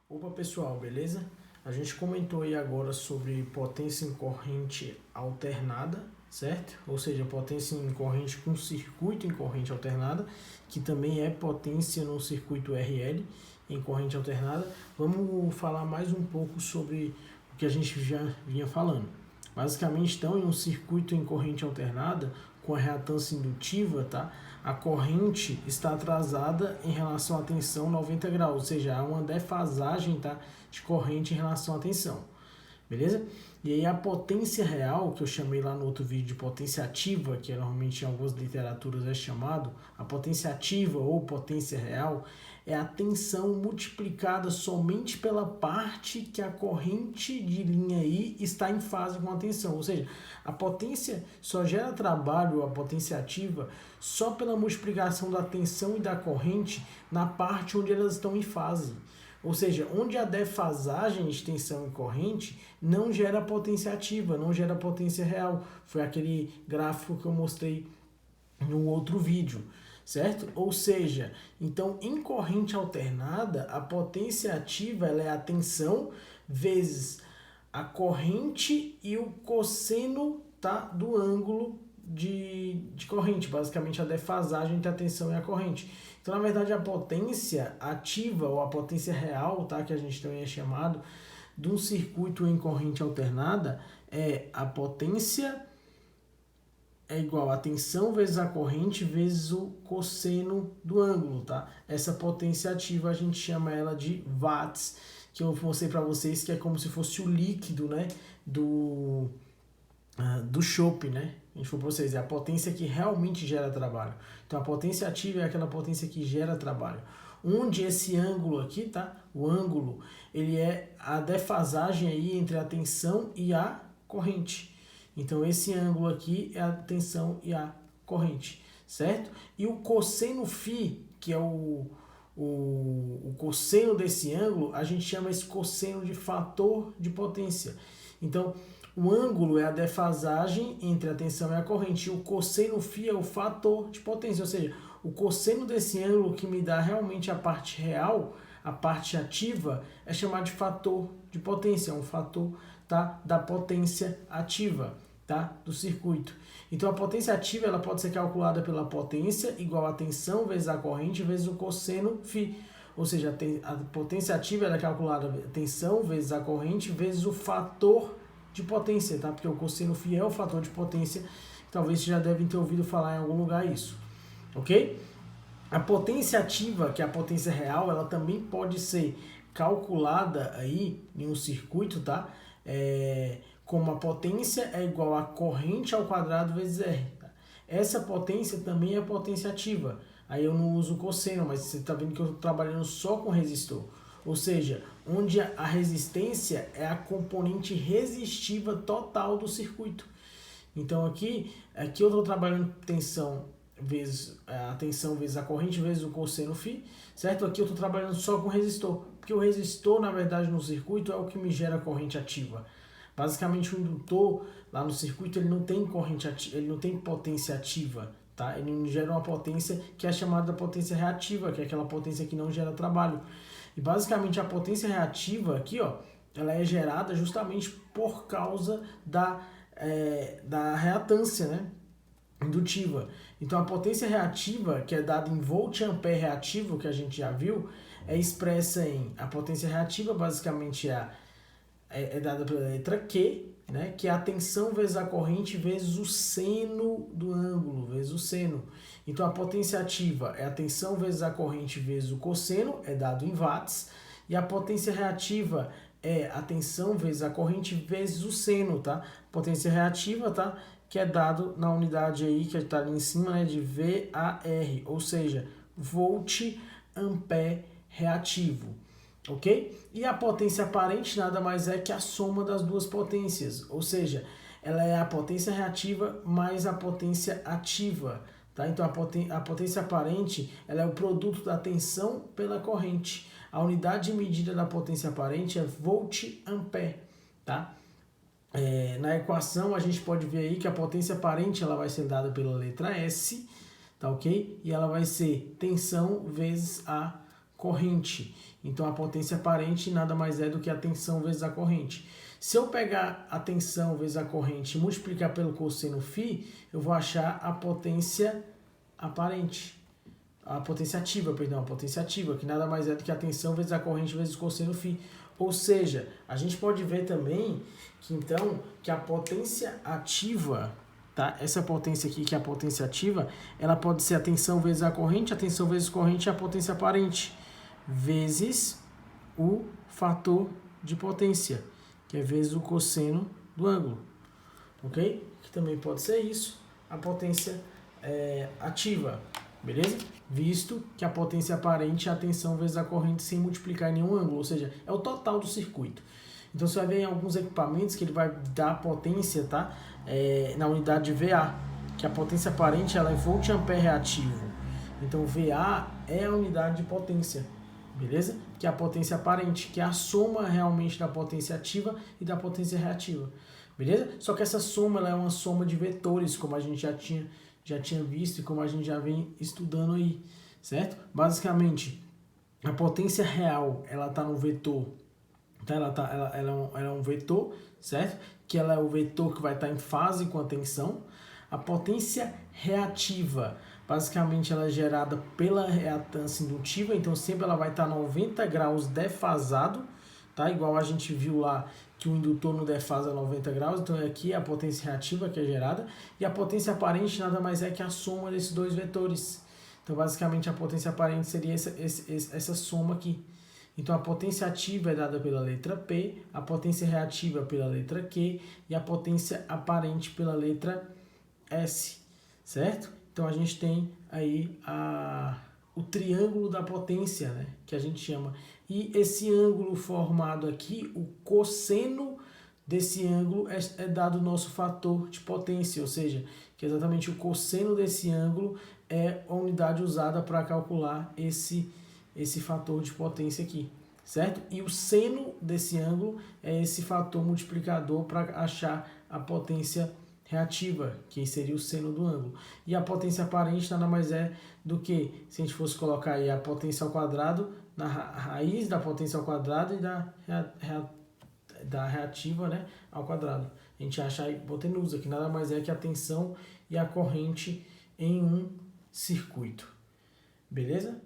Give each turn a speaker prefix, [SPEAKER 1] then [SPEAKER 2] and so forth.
[SPEAKER 1] Opa pessoal, beleza? A gente comentou aí agora sobre potência em corrente alternada, certo? Ou seja, potência em corrente com circuito em corrente alternada, que também é potência no circuito RL em corrente alternada. Vamos falar mais um pouco sobre o que a gente já vinha falando. Basicamente, então, em um circuito em corrente alternada, com a reatância indutiva, tá? A corrente está atrasada em relação à tensão 90 graus, ou seja, há uma defasagem, tá, de corrente em relação à tensão, beleza? E aí a potência real, que eu chamei lá no outro vídeo de potência ativa, que normalmente em algumas literaturas é chamado, a potência ativa ou potência real, é a tensão multiplicada somente pela parte que a corrente de linha I está em fase com a tensão. Ou seja, a potência só gera trabalho, a potência ativa, só pela multiplicação da tensão e da corrente na parte onde elas estão em fase. Ou seja, onde a defasagem de tensão e corrente não gera potência ativa, não gera potência real. Foi aquele gráfico que eu mostrei no outro vídeo, certo? Ou seja, então em corrente alternada, a potência ativa ela é a tensão vezes a corrente e o cosseno, tá, do ângulo de corrente, basicamente a defasagem entre a tensão e a corrente. Então, na verdade, a potência ativa ou a potência real, tá, que a gente também é chamado, de um circuito em corrente alternada é a potência é igual a tensão vezes a corrente vezes o cosseno do ângulo, tá? Essa potência ativa a gente chama ela de watts, que eu mostrei para vocês que é como se fosse o líquido, né, do chopp, né? A gente falou para vocês, é a potência que realmente gera trabalho. Então a potência ativa é aquela potência que gera trabalho. Onde esse ângulo aqui, tá? O ângulo, ele é a defasagem aí entre a tensão e a corrente. Então esse ângulo aqui é a tensão e a corrente, certo? E o cosseno φ, que é o cosseno desse ângulo, a gente chama esse cosseno de fator de potência. Então, o ângulo é a defasagem entre a tensão e a corrente. E o cosseno φ é o fator de potência. Ou seja, o cosseno desse ângulo que me dá realmente a parte real, a parte ativa, é chamado de fator de potência. É um fator, tá, da potência ativa, tá, do circuito. Então, a potência ativa ela pode ser calculada pela potência igual a tensão vezes a corrente vezes o cosseno φ. Ou seja, a potência ativa ela é calculada tensão vezes a corrente vezes o fator de potência, tá? Porque o cosseno φ é o fator de potência. Talvez vocês já devem ter ouvido falar em algum lugar isso, ok? A potência ativa, que é a potência real, ela também pode ser calculada aí em um circuito, tá? Como a potência é igual a corrente ao quadrado vezes R. Tá? Essa potência também é potência ativa. Aí eu não uso cosseno, mas você está vendo que eu estou trabalhando só com resistor. Ou seja, onde a resistência é a componente resistiva total do circuito. Então aqui eu estou trabalhando tensão vezes a tensão vezes a corrente vezes o cosseno φ, certo? Aqui eu estou trabalhando só com resistor, porque o resistor, na verdade, no circuito é o que me gera corrente ativa. Basicamente, o indutor lá no circuito ele não tem corrente ativa, ele não tem potência ativa, tá? Ele não gera uma potência que é chamada potência reativa, que é aquela potência que não gera trabalho. E basicamente a potência reativa aqui, ó, ela é gerada justamente por causa da reatância, né, indutiva. Então a potência reativa, que é dada em volt-ampere reativo, que a gente já viu, é expressa em a potência reativa, basicamente é dada pela letra Q, né, que é a tensão vezes a corrente vezes o seno do ângulo, vezes o seno. Então a potência ativa é a tensão vezes a corrente vezes o cosseno, é dado em watts, e a potência reativa é a tensão vezes a corrente vezes o seno, tá? Potência reativa, tá? Que é dado na unidade aí que está ali em cima, né, de VAR, ou seja, volt ampere reativo. Ok? E a potência aparente nada mais é que a soma das duas potências, ou seja, ela é a potência reativa mais a potência ativa, tá? Então a potência aparente ela é o produto da tensão pela corrente. A unidade de medida da potência aparente é volt-ampere, tá? Na equação a gente pode ver aí que a potência aparente ela vai ser dada pela letra S, tá ok? E ela vai ser tensão vezes a corrente. Então, a potência aparente nada mais é do que a tensão vezes a corrente. Se eu pegar a tensão vezes a corrente e multiplicar pelo cosseno φ, eu vou achar a potência aparente. A potência ativa, que nada mais é do que a tensão vezes a corrente vezes o cosseno φ. Ou seja, a gente pode ver também que então que a potência ativa, tá? Essa potência aqui, que é a potência ativa, ela pode ser a tensão vezes a corrente e a potência aparente, vezes o fator de potência, que é vezes o cosseno do ângulo, ok? Que também pode ser isso, a potência ativa, beleza? Visto que a potência aparente é a tensão vezes a corrente sem multiplicar em nenhum ângulo, ou seja, é o total do circuito. Então, você vai ver em alguns equipamentos que ele vai dar potência, tá? Na unidade de VA, que a potência aparente ela é volt-ampere reativo. Então, VA é a unidade de potência, beleza? Que é a potência aparente, que é a soma realmente da potência ativa e da potência reativa, beleza? Só que essa soma ela é uma soma de vetores, como a gente já tinha visto e como a gente já vem estudando aí, certo? Basicamente, a potência real, ela está no vetor, tá? Ela é um vetor, certo? Que ela é o vetor que vai estar em fase com a tensão. A potência reativa, basicamente, ela é gerada pela reatância indutiva, então sempre ela vai estar 90 graus defasado, tá? Igual a gente viu lá que o indutor não defasa 90 graus, então aqui é a potência reativa que é gerada, e a potência aparente nada mais é que a soma desses dois vetores. Então, basicamente, a potência aparente seria essa soma aqui. Então, a potência ativa é dada pela letra P, a potência reativa pela letra Q e a potência aparente pela letra S, certo? Então, a gente tem aí o triângulo da potência, né, que a gente chama. E esse ângulo formado aqui, o cosseno desse ângulo é dado o nosso fator de potência, ou seja, que exatamente o cosseno desse ângulo é a unidade usada para calcular esse fator de potência aqui, certo? E o seno desse ângulo é esse fator multiplicador para achar a potência reativa, que seria o seno do ângulo. E a potência aparente nada mais é do que, se a gente fosse colocar aí a potência ao quadrado, na raiz da potência ao quadrado e da reativa, né, ao quadrado. A gente acha a hipotenusa, que nada mais é que a tensão e a corrente em um circuito. Beleza?